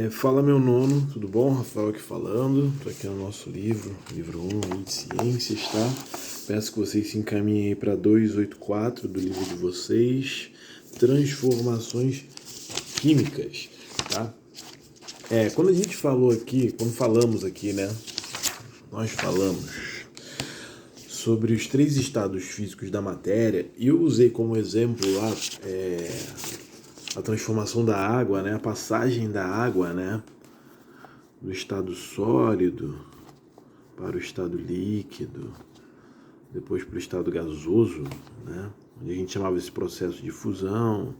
Fala meu nono, tudo bom? Rafael aqui falando, estou aqui no nosso livro 1 de Ciências, tá? Peço que vocês se encaminhem aí para 284 do livro de vocês, Transformações Químicas, tá? Quando a gente falou aqui, quando falamos aqui, né? Nós falamos sobre os 3 estados físicos da matéria e eu usei como exemplo lá a transformação da água, né? A passagem da água, né? Do estado sólido para o estado líquido, depois para o estado gasoso, né? Onde a gente chamava esse processo de fusão,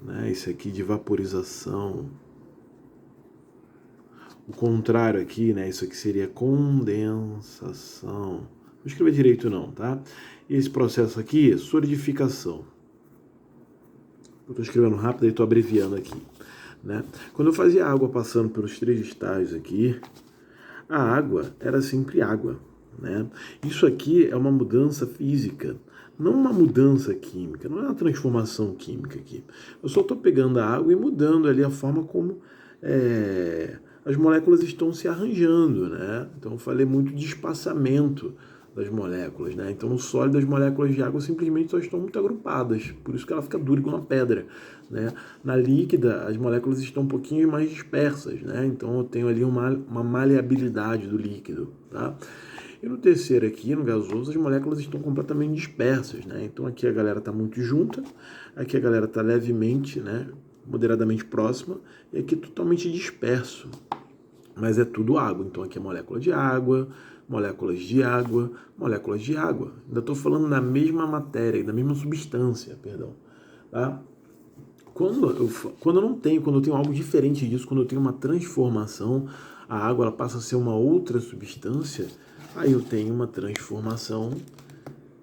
né? Isso aqui de vaporização. O contrário aqui, né? Isso aqui seria condensação. Não vou escrever direito não, tá? E esse processo aqui é solidificação. Eu estou escrevendo rápido e estou abreviando aqui, né? Quando eu fazia água passando pelos 3 estágios aqui, a água era sempre água, né? Isso aqui é uma mudança física, não uma mudança química, não é uma transformação química aqui. Eu só estou pegando a água e mudando ali a forma como as moléculas estão se arranjando, né? Então eu falei muito de espaçamento das moléculas, né? Então no sólido as moléculas de água simplesmente só estão muito agrupadas, por isso que ela fica dura igual uma pedra, né? Na líquida as moléculas estão um pouquinho mais dispersas, né? Então eu tenho ali uma maleabilidade do líquido, tá? E no terceiro aqui, no gasoso, as moléculas estão completamente dispersas, né? Então aqui a galera está muito junta, aqui a galera está levemente, né, moderadamente próxima, e aqui totalmente disperso. Mas é tudo água, então aqui é molécula de água, moléculas de água, moléculas de água. Ainda estou falando da mesma matéria, da mesma substância, perdão. Tá? Quando eu tenho algo diferente disso, quando eu tenho uma transformação, a água ela passa a ser uma outra substância, aí eu tenho uma transformação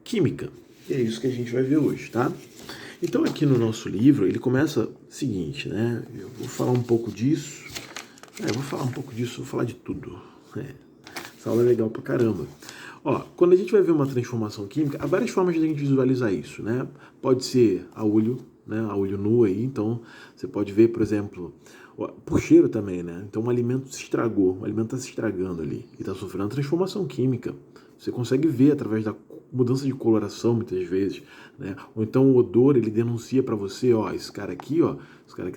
química. E é isso que a gente vai ver hoje, tá? Então aqui no nosso livro, ele começa o seguinte, né? Eu vou falar um pouco disso. Vou falar de tudo. Essa aula é legal pra caramba. Ó, quando a gente vai ver uma transformação química, há várias formas de a gente visualizar isso, né? Pode ser a olho, né? A olho nu aí, então você pode ver, por exemplo, por cheiro também, né? Então um alimento se estragou, o alimento está se estragando ali e está sofrendo transformação química. Você consegue ver através da mudança de coloração muitas vezes, né? Ou então o odor, ele denuncia para você, ó, esse cara aqui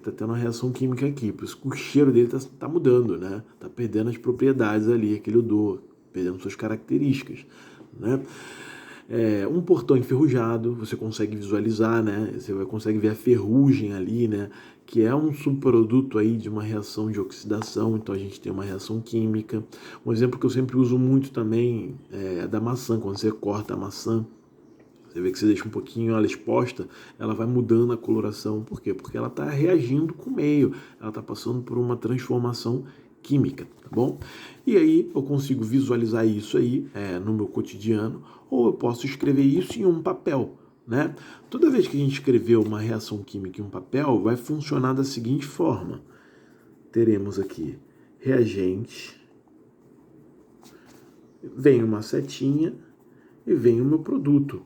tá tendo uma reação química aqui, por isso que o cheiro dele tá mudando, né? Tá perdendo as propriedades ali, aquele odor, perdendo suas características, né? Um portão enferrujado, você consegue visualizar, né? Você consegue ver a ferrugem ali, né? Que é um subproduto aí de uma reação de oxidação, então a gente tem uma reação química. Um exemplo que eu sempre uso muito também é da maçã, quando você corta a maçã, você vê que você deixa um pouquinho ela exposta, ela vai mudando a coloração. Por quê? Porque ela está reagindo com o meio, ela está passando por uma transformação química, tá bom? E aí eu consigo visualizar isso aí no meu cotidiano, ou eu posso escrever isso em um papel, né? Toda vez que a gente escrever uma reação química em um papel, vai funcionar da seguinte forma. Teremos aqui reagente, vem uma setinha e vem o meu produto,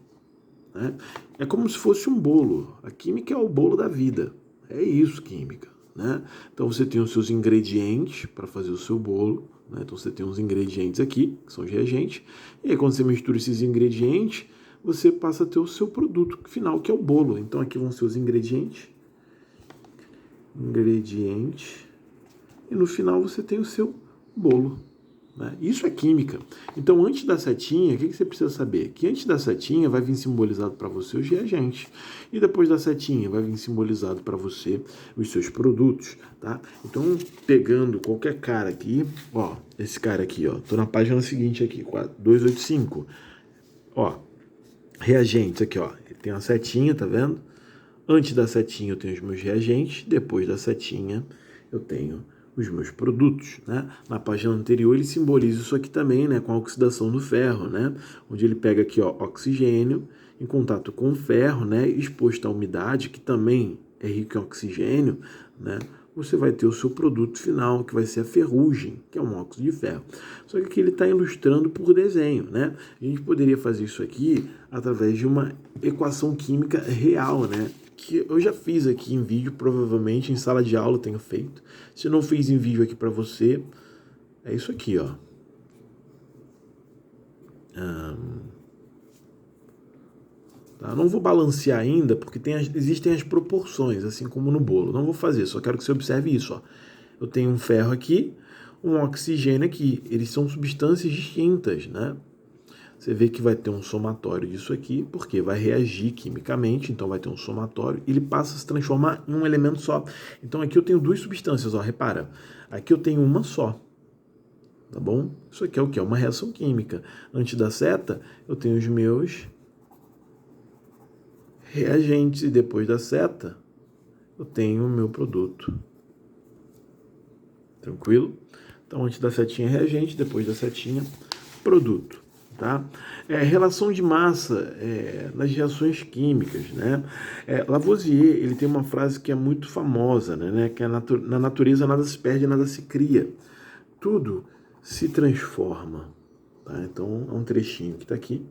né? É como se fosse um bolo. A química é o bolo da vida. É isso, química, né? Então você tem os seus ingredientes para fazer o seu bolo, né? Então você tem os ingredientes aqui, que são os reagentes, e aí quando você mistura esses ingredientes, você passa a ter o seu produto final, que é o bolo. Então aqui vão ser os ingredientes, e no final você tem o seu bolo, né? Isso é química. Então, antes da setinha, o que você precisa saber? Que antes da setinha vai vir simbolizado para você os reagentes. E depois da setinha vai vir simbolizado para você os seus produtos, tá? Então, pegando qualquer cara aqui, ó, esse cara aqui, ó, tô na página seguinte aqui, 285. Ó, reagentes aqui, ó, tem a setinha, tá vendo? Antes da setinha eu tenho os meus reagentes, depois da setinha eu tenho os meus produtos, né? Na página anterior ele simboliza isso aqui também, né, com a oxidação do ferro, né? Onde ele pega aqui, ó, oxigênio em contato com o ferro, né, exposto à umidade, que também é rico em oxigênio, né? Você vai ter o seu produto final, que vai ser a ferrugem, que é um óxido de ferro. Só que aqui ele está ilustrando por desenho, né? A gente poderia fazer isso aqui através de uma equação química real, né? que eu já fiz aqui em vídeo, provavelmente em sala de aula eu tenho feito. Se não fiz em vídeo aqui para você, é isso aqui, ó. Tá? Não vou balancear ainda, porque existem as proporções, assim como no bolo. Não vou fazer, só quero que você observe isso, ó. Eu tenho um ferro aqui, um oxigênio aqui. Eles são substâncias distintas, né? Você vê que vai ter um somatório disso aqui, porque vai reagir quimicamente, então vai ter um somatório, e ele passa a se transformar em um elemento só. Então aqui eu tenho duas substâncias, ó, repara. Aqui eu tenho uma só, tá bom? Isso aqui é o que? É uma reação química. Antes da seta, eu tenho os meus reagentes, e depois da seta, eu tenho o meu produto. Tranquilo? Então, antes da setinha, reagente, depois da setinha, produto. Tá? Relação de massa nas reações químicas, né? Lavoisier, ele tem uma frase que é muito famosa, né? Que é na natureza nada se perde, nada se cria. Tudo se transforma. Tá? Então, é um trechinho que está aqui.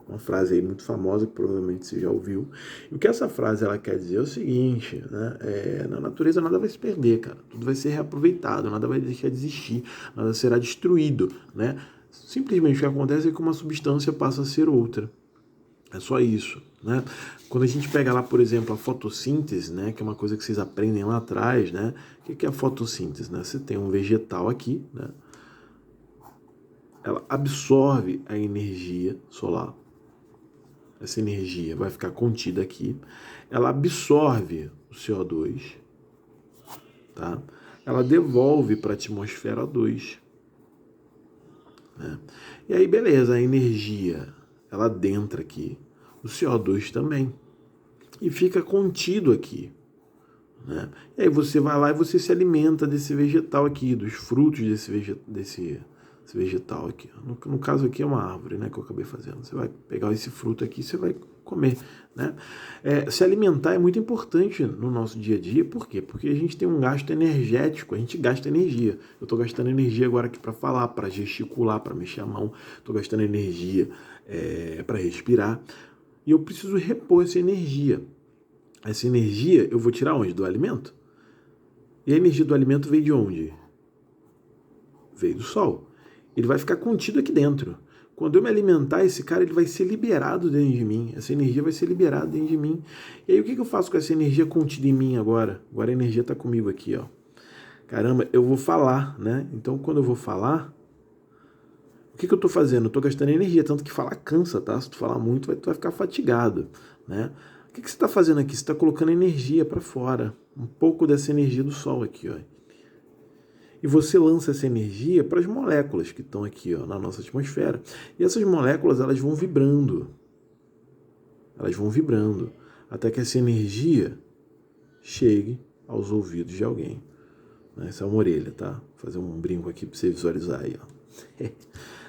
Uma frase aí muito famosa que provavelmente você já ouviu. E o que essa frase ela quer dizer é o seguinte, né? Na natureza nada vai se perder, cara. Tudo vai ser reaproveitado, nada vai deixar de existir, nada será destruído, né? Simplesmente o que acontece é que uma substância passa a ser outra. É só isso, né? Quando a gente pega lá, por exemplo, a fotossíntese, né, que é uma coisa que vocês aprendem lá atrás, né? O que é a fotossíntese, né? Você tem um vegetal aqui, né? Ela absorve a energia solar. Essa energia vai ficar contida aqui. Ela absorve o CO2, tá? Ela devolve para a atmosfera 2. Né? E aí, beleza, a energia, ela adentra aqui. O CO2 também. E fica contido aqui. Né? E aí você vai lá e você se alimenta desse vegetal aqui, dos frutos desse vegetal aqui. No caso aqui é uma árvore, né, que eu acabei fazendo. Você vai pegar esse fruto aqui e você vai comer. Né? Se alimentar é muito importante no nosso dia a dia. Por quê? Porque a gente tem um gasto energético, a gente gasta energia. Eu estou gastando energia agora aqui para falar, para gesticular, para mexer a mão. Estou gastando energia para respirar. E eu preciso repor essa energia. Essa energia eu vou tirar onde? Do alimento? E a energia do alimento veio de onde? Veio do sol. Ele vai ficar contido aqui dentro. Quando eu me alimentar, esse cara ele vai ser liberado dentro de mim. Essa energia vai ser liberada dentro de mim. E aí o que eu faço com essa energia contida em mim agora? Agora a energia está comigo aqui, ó. Caramba, eu vou falar, né? Então quando eu vou falar, o que eu estou fazendo? Eu estou gastando energia, tanto que falar cansa, tá? Se tu falar muito, tu vai ficar fatigado, né? O que você está fazendo aqui? Você está colocando energia para fora. Um pouco dessa energia do sol aqui, ó. E você lança essa energia para as moléculas que estão aqui, ó, na nossa atmosfera. E essas moléculas, elas vão vibrando. Elas vão vibrando. Até que essa energia chegue aos ouvidos de alguém. Essa é uma orelha, tá? Vou fazer um brinco aqui para você visualizar aí, ó.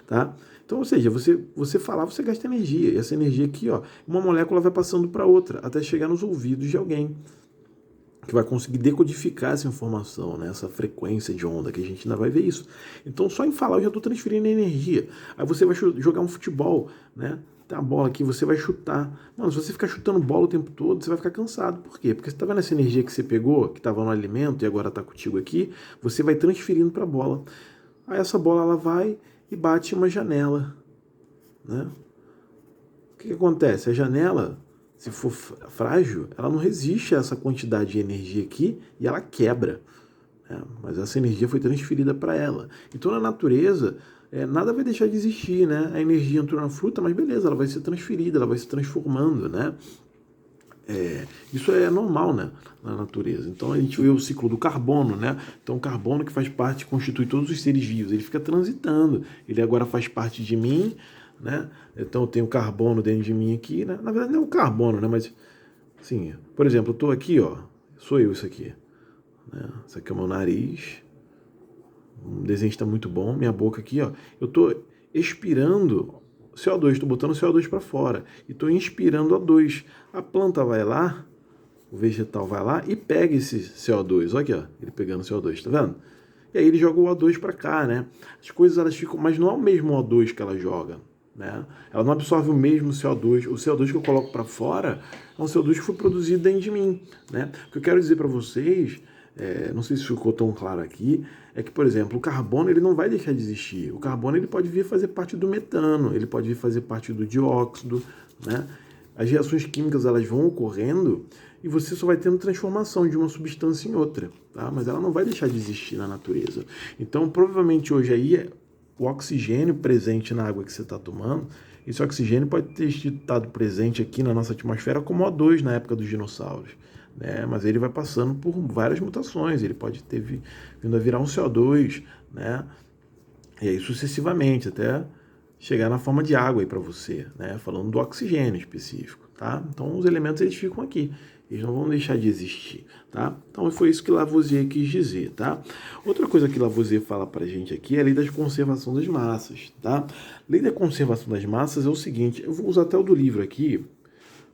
Tá? Então, ou seja, você falar, você gasta energia. E essa energia aqui, ó, uma molécula vai passando para outra, até chegar nos ouvidos de alguém, que vai conseguir decodificar essa informação, né? Essa frequência de onda, que a gente ainda vai ver isso. Então, só em falar, eu já estou transferindo energia. Aí você vai jogar um futebol, né? Tem a bola aqui, você vai chutar. Mano, se você ficar chutando bola o tempo todo, você vai ficar cansado. Por quê? Porque você tá vendo essa energia que você pegou, que estava no alimento e agora está contigo aqui, você vai transferindo para a bola. Aí essa bola, ela vai e bate em uma janela, né? O que acontece? A janela, se for frágil, ela não resiste a essa quantidade de energia aqui e ela quebra. Né? Mas essa energia foi transferida para ela. Então, na natureza, nada vai deixar de existir, né? A energia entrou na fruta, mas beleza, ela vai ser transferida, ela vai se transformando, né? Isso é normal, né, na natureza. Então a gente vê o ciclo do carbono, né? Então o carbono que faz parte, constitui todos os seres vivos, ele fica transitando, ele agora faz parte de mim, né? Então eu tenho carbono dentro de mim aqui, né? Na verdade não é o carbono, né? Mas, assim, por exemplo, eu estou aqui, ó, sou eu isso aqui, né? Isso aqui é o meu nariz, o desenho está muito bom, minha boca aqui, ó, eu estou expirando CO2, estou botando CO2 para fora e estou inspirando O2. A planta vai lá, o vegetal vai lá e pega esse CO2, olha aqui, ó, ele pegando CO2, tá vendo? E aí ele joga o O2 para cá, né? As coisas elas ficam, mas não é o mesmo O2 que ela joga. né? Ela não absorve o mesmo CO2. O CO2 que eu coloco para fora é um CO2 que foi produzido dentro de mim, né? O que eu quero dizer para vocês, não sei se ficou tão claro aqui, é que, por exemplo, o carbono ele não vai deixar de existir. O carbono ele pode vir fazer parte do metano, ele pode vir fazer parte do dióxido, né? As reações químicas elas vão ocorrendo e você só vai tendo transformação de uma substância em outra, tá? Mas ela não vai deixar de existir na natureza. Então, provavelmente hoje aí, o oxigênio presente na água que você está tomando, esse oxigênio pode ter estado presente aqui na nossa atmosfera como O2 na época dos dinossauros, né? Mas ele vai passando por várias mutações, ele pode ter vindo a virar um CO2, né? E aí sucessivamente, até chegar na forma de água aí para você, né? Falando do oxigênio específico, tá? Então os elementos eles ficam aqui, eles não vão deixar de existir, tá? Então foi isso que Lavoisier quis dizer, tá? Outra coisa que Lavoisier fala pra gente aqui é a lei da conservação das massas, tá? Lei da conservação das massas é o seguinte, eu vou usar até o do livro aqui,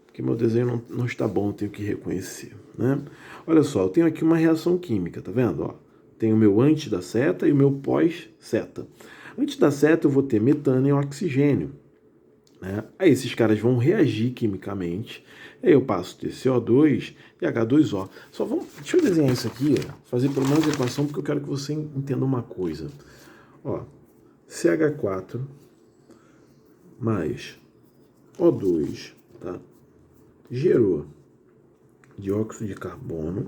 porque meu desenho não está bom, eu tenho que reconhecer, né? Olha só, eu tenho aqui uma reação química, tá vendo? Ó, tem o meu antes da seta e o meu pós-seta. Antes da seta eu vou ter metano e oxigênio, né? Aí esses caras vão reagir quimicamente, aí eu passo a ter CO2 e H2O. Deixa eu desenhar isso aqui, ó, fazer pelo menos a equação, porque eu quero que você entenda uma coisa. Ó, CH4 mais O2, tá? Gerou dióxido de carbono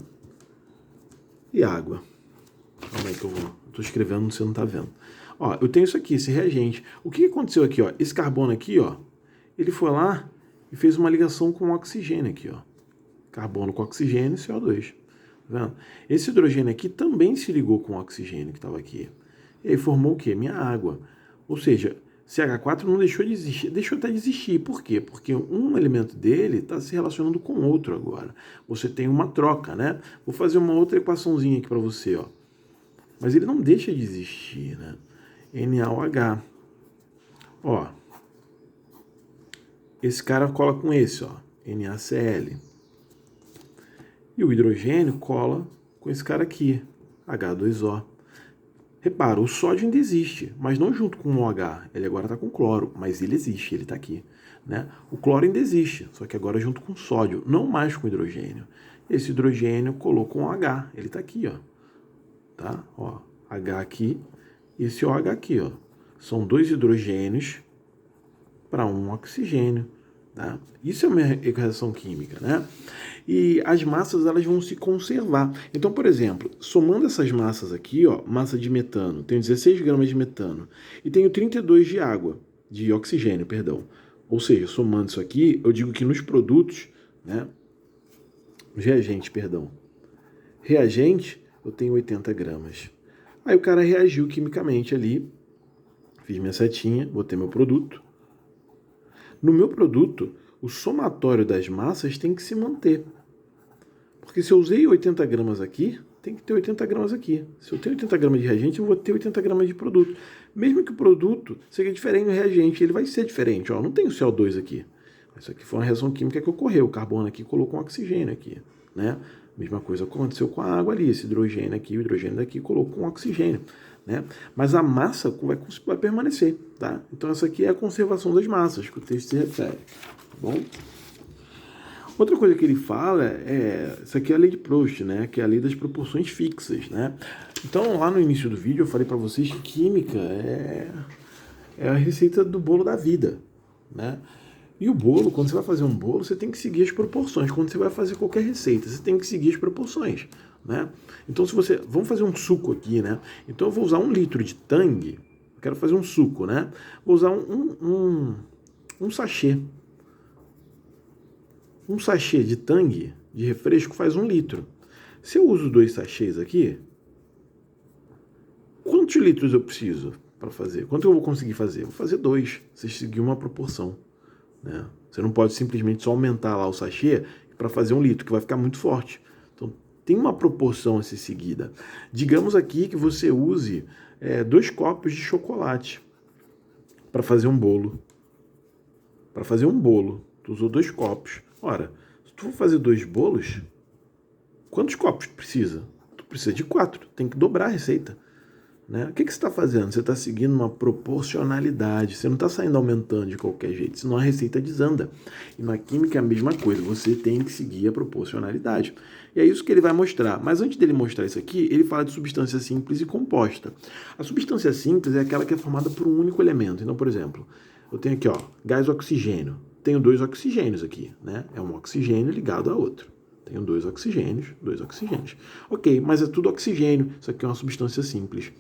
e água. Calma aí que eu tô escrevendo, você não tá vendo. Ó, eu tenho isso aqui, esse reagente. O que aconteceu aqui, ó? Esse carbono aqui, ó, ele foi lá e fez uma ligação com o oxigênio aqui, ó. Carbono com oxigênio e CO2. Tá vendo? Esse hidrogênio aqui também se ligou com o oxigênio que estava aqui. E aí formou o quê? Minha água. Ou seja, CH4 não deixou de existir, deixou até de existir. Por quê? Porque um elemento dele está se relacionando com outro agora. Você tem uma troca, né? Vou fazer uma outra equaçãozinha aqui para você, ó. Mas ele não deixa de existir, né? NaOH. Ó, esse cara cola com esse, ó, NaCl. E o hidrogênio cola com esse cara aqui, H2O. Repara, o sódio ainda existe, mas não junto com o OH. Ele agora está com cloro, mas ele existe, ele está aqui, né? O cloro ainda existe, só que agora junto com o sódio, não mais com o hidrogênio. Esse hidrogênio colou com o H, ele está aqui, ó. Tá? Ó, H aqui e esse OH aqui, ó. São dois hidrogênios para um oxigênio, tá? Isso é uma reação química, né? E as massas elas vão se conservar. Então, por exemplo, somando essas massas aqui, ó, massa de metano, tenho 16 gramas de metano e tenho 32 de água, de oxigênio, perdão. Ou seja, somando isso aqui, eu digo que nos produtos, né? Reagente, perdão. Reagente, eu tenho 80 gramas. Aí o cara reagiu quimicamente ali, fiz minha setinha, botei meu produto. No meu produto, o somatório das massas tem que se manter. Porque se eu usei 80 gramas aqui, tem que ter 80 gramas aqui. Se eu tenho 80 gramas de reagente, eu vou ter 80 gramas de produto. Mesmo que o produto seja diferente do reagente, ele vai ser diferente. Ó, não tem o CO2 aqui. Isso aqui foi uma reação química que ocorreu. O carbono aqui colocou um oxigênio aqui, né? Mesma coisa aconteceu com a água ali. Esse hidrogênio aqui, o hidrogênio daqui colocou um oxigênio, né? Mas a massa vai permanecer, tá? Então essa aqui é a conservação das massas que o texto se refere, tá bom? Outra coisa que ele fala isso aqui é a lei de Proust, né? Que é a lei das proporções fixas, né? Então lá no início do vídeo eu falei para vocês que química é a receita do bolo da vida, né? E o bolo, quando você vai fazer um bolo, você tem que seguir as proporções. Quando você vai fazer qualquer receita, você tem que seguir as proporções, né? Então, vamos fazer um suco aqui, né? Então, eu vou usar 1 litro de Tang. Eu quero fazer um suco, né? Vou usar um sachê. Um sachê de Tang, de refresco, faz 1 litro. Se eu uso 2 sachês aqui, quantos litros eu preciso para fazer? Quanto eu vou conseguir fazer? Vou fazer 2. Você seguir uma proporção. Né? Você não pode simplesmente só aumentar lá o sachê para fazer 1 litro, que vai ficar muito forte. Então, tem uma proporção a ser seguida. Digamos aqui que você use 2 copos de chocolate para fazer um bolo. Para fazer um bolo, tu usou 2 copos. Ora, se tu for fazer 2 bolos, quantos copos tu precisa? Tu precisa de 4, tem que dobrar a receita. né? O que você está fazendo? Você está seguindo uma proporcionalidade. Você não está saindo aumentando de qualquer jeito, senão a receita desanda. E na química é a mesma coisa. Você tem que seguir a proporcionalidade. E é isso que ele vai mostrar. Mas antes dele mostrar isso aqui, ele fala de substância simples e composta. A substância simples é aquela que é formada por um único elemento. Então, por exemplo, eu tenho aqui, ó, gás oxigênio. Tenho 2 oxigênios aqui, né? É um oxigênio ligado a outro. Tenho 2 oxigênios, 2 oxigênios. Ok, mas é tudo oxigênio. Isso aqui é uma substância simples.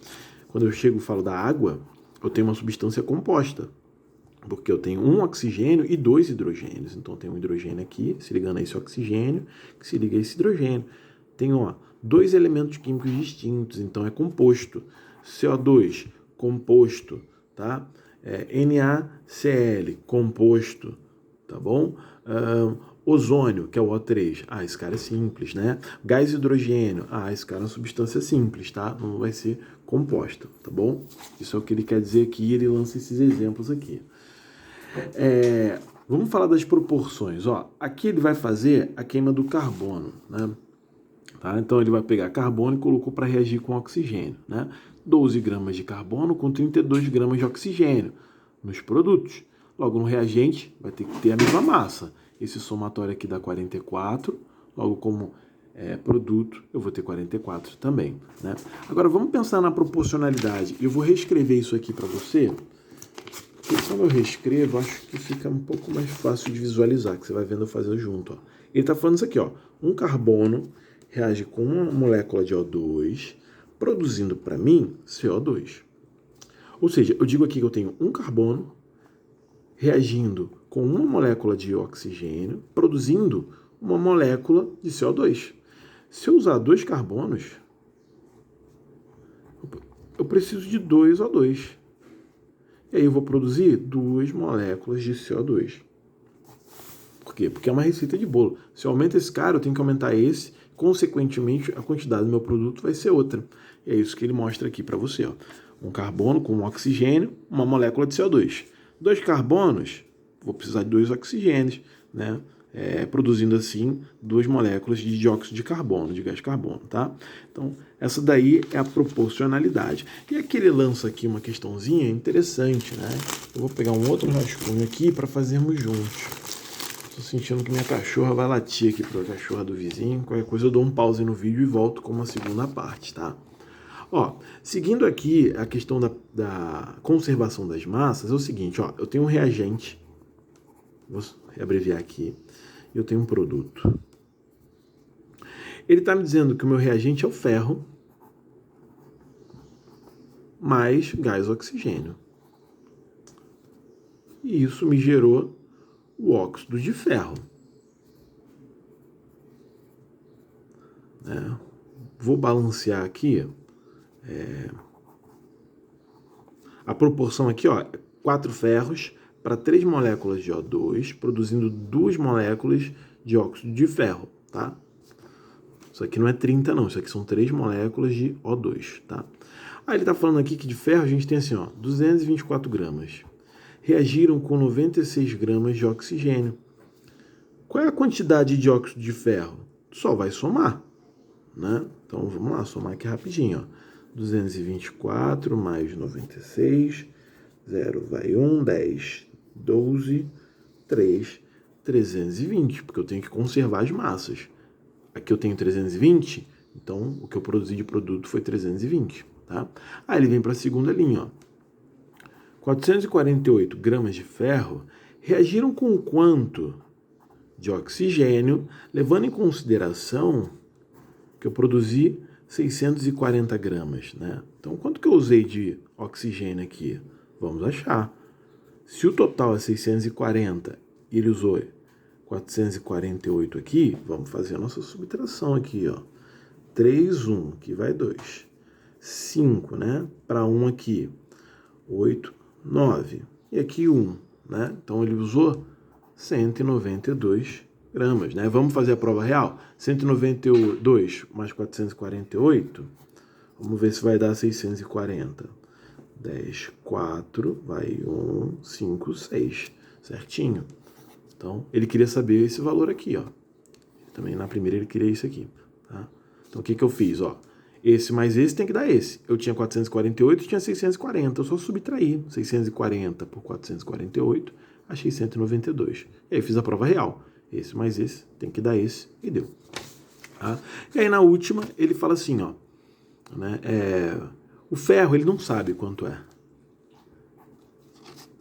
Quando eu chego e falo da água, eu tenho uma substância composta. Porque eu tenho um oxigênio e 2 hidrogênios. Então, eu tenho um hidrogênio aqui, se ligando a esse oxigênio, que se liga a esse hidrogênio. Tenho, ó, 2 elementos químicos distintos. Então, é composto. CO2, composto, tá? NaCl, composto, tá bom? Ozônio, que é o O3. Ah, esse cara é simples, né? Gás hidrogênio. Ah, esse cara é uma substância simples, tá? Não vai ser composta, tá bom? Isso é o que ele quer dizer aqui, ele lança esses exemplos aqui. Vamos falar das proporções. Ó, aqui ele vai fazer a queima do carbono, né? Tá? Então ele vai pegar carbono e colocou para reagir com oxigênio, né? 12 gramas de carbono com 32 gramas de oxigênio nos produtos. Logo, no reagente vai ter que ter a mesma massa. Esse somatório aqui dá 44, logo como produto eu vou ter 44 também, né? Agora vamos pensar na proporcionalidade. Eu vou reescrever isso aqui para você, porque quando eu reescrevo, acho que fica um pouco mais fácil de visualizar, que você vai vendo eu fazendo junto, ó. Ele está falando isso aqui, ó. Um carbono reage com uma molécula de O2, produzindo para mim CO2. Ou seja, eu digo aqui que eu tenho um carbono reagindo com uma molécula de oxigênio, produzindo uma molécula de CO2. Se eu usar 2 carbonos, eu preciso de 2 O2. E aí eu vou produzir 2 moléculas de CO2. Por quê? Porque é uma receita de bolo. Se eu aumento esse cara, eu tenho que aumentar esse. Consequentemente, a quantidade do meu produto vai ser outra. E é isso que ele mostra aqui para você. Ó. Um carbono com um oxigênio, uma molécula de CO2. 2 carbonos, vou precisar de 2 oxigênios, né? Produzindo assim 2 moléculas de dióxido de carbono, de gás carbono, tá? Então, essa daí é a proporcionalidade. E aqui ele lança aqui uma questãozinha interessante, né? Eu vou pegar um outro rascunho aqui para fazermos juntos. Tô sentindo que minha cachorra vai latir aqui para a cachorra do vizinho. Qualquer coisa eu dou um pause no vídeo e volto com uma segunda parte, tá? Ó, seguindo aqui a questão da conservação das massas, é o seguinte, ó, eu tenho um reagente, vou abreviar aqui, e eu tenho um produto. Ele está me dizendo que o meu reagente é o ferro mais gás oxigênio. E isso me gerou o óxido de ferro. Vou balancear aqui. A proporção aqui, ó, 4 ferros para 3 moléculas de O2, produzindo 2 moléculas de óxido de ferro, tá? Isso aqui não é 30 não, isso aqui são 3 moléculas de O2, tá? Aí ele tá falando aqui que de ferro a gente tem assim, ó, 224 gramas. Reagiram com 96 gramas de oxigênio. Qual é a quantidade de dióxido de ferro? Só vai somar, né? Então vamos lá, somar aqui rapidinho, ó. 224 mais 96, 0 vai 1, 10, 12, 3, 320, porque eu tenho que conservar as massas. Aqui eu tenho 320, então o que eu produzi de produto foi 320, tá? Aí ele vem para a segunda linha, ó. 448 gramas de ferro reagiram com quanto de oxigênio, levando em consideração que eu produzi 640 gramas, né? Então, quanto que eu usei de oxigênio aqui? Vamos achar. Se o total é 640 e ele usou 448 aqui, vamos fazer a nossa subtração aqui, ó. 3, 1, aqui vai 2. 5, né? Para 1 aqui. 8, 9. E aqui 1, né? Então, ele usou 192 gramas, né? Vamos fazer a prova real? 192 mais 448, vamos ver se vai dar 640. 10, 4, vai 1, 5, 6, certinho. Então, ele queria saber esse valor aqui, ó. Também na primeira ele queria isso aqui, tá? Então, o que que eu fiz, ó? Esse mais esse tem que dar esse. Eu tinha 448 e tinha 640. Eu só subtraí 640 por 448, achei 192. E aí fiz a prova real. Esse mais esse tem que dar esse e deu. Tá? E aí na última ele fala assim, ó, né, o ferro ele não sabe quanto é.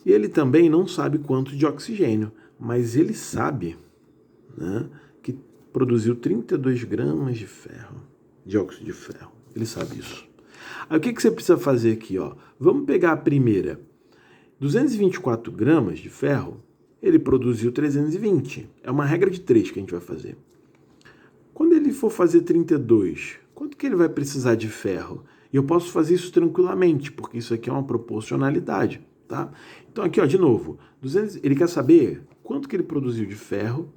E ele também não sabe quanto de oxigênio, mas ele sabe, né, que produziu 32 gramas de ferro, de óxido de ferro. Ele sabe isso. Aí o que você precisa fazer aqui? Ó? Vamos pegar a primeira. 224 gramas de ferro, ele produziu 320. É uma regra de 3 que a gente vai fazer. Quando ele for fazer 32, quanto que ele vai precisar de ferro? E eu posso fazer isso tranquilamente, porque isso aqui é uma proporcionalidade. Tá? Então aqui, ó, de novo, ele quer saber quanto que ele produziu de ferro,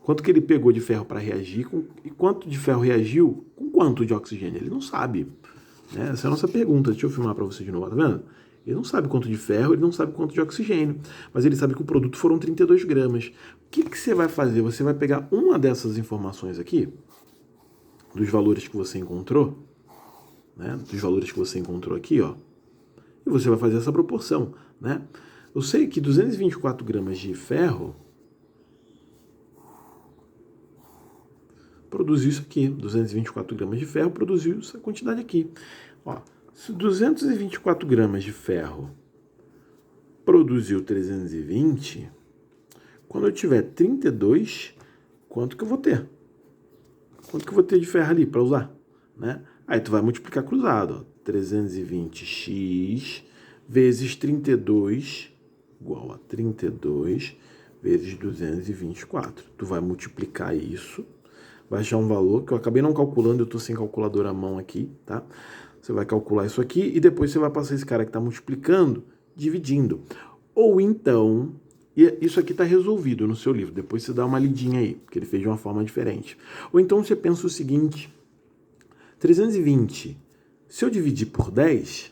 quanto que ele pegou de ferro para reagir, e quanto de ferro reagiu com quanto de oxigênio. Ele não sabe. Né? Essa é a nossa pergunta. Deixa eu filmar para você de novo, tá vendo? Ele não sabe quanto de ferro, ele não sabe quanto de oxigênio, mas ele sabe que o produto foram 32 gramas. O que você vai fazer? Você vai pegar uma dessas informações aqui, dos valores que você encontrou, né? Dos valores que você encontrou aqui, ó, e você vai fazer essa proporção, né? Eu sei que 224 gramas de ferro produziu isso aqui. 224 gramas de ferro produziu essa quantidade aqui. Ó, se 224 gramas de ferro produziu 320, quando eu tiver 32, quanto que eu vou ter? Quanto que eu vou ter de ferro ali para usar? Né? Aí tu vai multiplicar cruzado, ó. 320x vezes 32 igual a 32 vezes 224. Tu vai multiplicar isso, vai achar um valor que eu acabei não calculando, eu estou sem calculadora à mão aqui, tá? Você vai calcular isso aqui e depois você vai passar esse cara que está multiplicando, dividindo. Ou então, e isso aqui está resolvido no seu livro, depois você dá uma lidinha aí, porque ele fez de uma forma diferente. Ou então você pensa o seguinte, 320, se eu dividir por 10,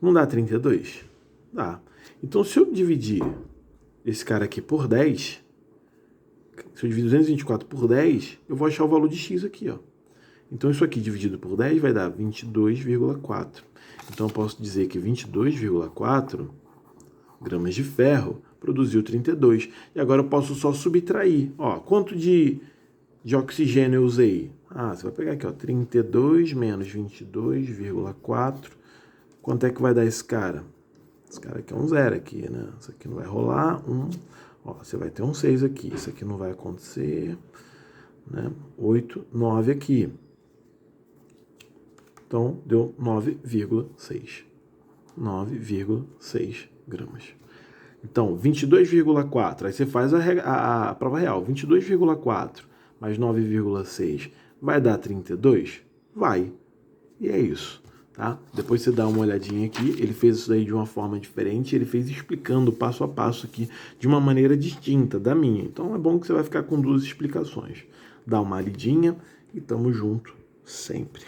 não dá 32? Dá. Então se eu dividir esse cara aqui por 10, se eu dividir 224 por 10, eu vou achar o valor de x aqui, ó. Então isso aqui dividido por 10 vai dar 22,4. Então eu posso dizer que 22,4 gramas de ferro produziu 32. E agora eu posso só subtrair. Ó, quanto de oxigênio eu usei? Ah, você vai pegar aqui, ó, 32 menos 22,4. Quanto é que vai dar esse cara? Esse cara aqui é um zero aqui, né? Isso aqui não vai rolar. Ó, você vai ter um 6 aqui. Isso aqui não vai acontecer. Né? 8, 9 aqui. Então, deu 9,6. 9,6 gramas. Então, 22,4. Aí você faz a prova real. 22,4 mais 9,6 vai dar 32? Vai. E é isso. Tá? Depois você dá uma olhadinha aqui. Ele fez isso daí de uma forma diferente. Ele fez explicando passo a passo aqui de uma maneira distinta da minha. Então, é bom que você vai ficar com duas explicações. Dá uma lidinha e tamo junto sempre.